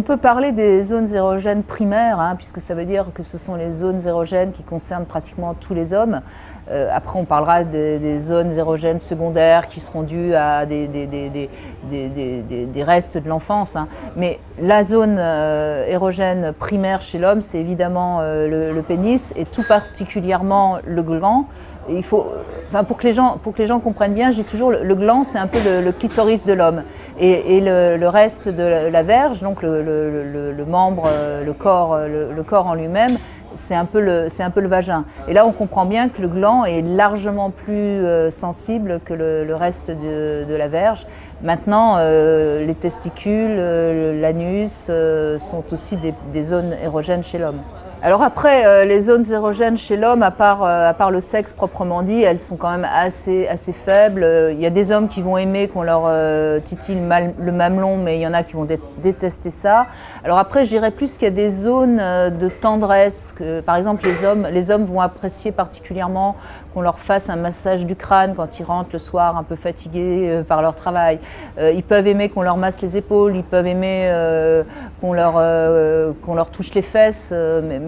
On peut parler des zones érogènes primaires, hein, puisque ça veut dire que ce sont les zones érogènes qui concernent pratiquement tous les hommes. Après, on parlera des zones érogènes secondaires qui seront dues à des restes de l'enfance. Hein. Mais la zone érogène primaire chez l'homme, c'est évidemment le pénis et tout particulièrement le gland. Il faut, pour que les gens comprennent bien, je dis toujours le gland, c'est un peu le clitoris de l'homme. Et le reste de la verge, donc le membre, le corps en lui-même, c'est un peu le vagin. Et là, on comprend bien que le gland est largement plus sensible que le reste de la verge. Maintenant, les testicules, l'anus sont aussi des zones érogènes chez l'homme. Alors après, les zones érogènes chez l'homme, à part le sexe proprement dit, elles sont quand même assez faibles. Il y a des hommes qui vont aimer qu'on leur titille le mamelon, mais il y en a qui vont détester ça. Alors après, je dirais plus qu'il y a des zones de tendresse. Par exemple, les hommes vont apprécier particulièrement qu'on leur fasse un massage du crâne quand ils rentrent le soir un peu fatigués par leur travail. Ils peuvent aimer qu'on leur masse les épaules, ils peuvent aimer qu'on leur touche les fesses.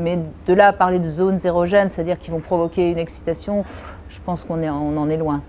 Mais de là à parler de zones érogènes, c'est-à-dire qui vont provoquer une excitation, je pense qu'on en est loin.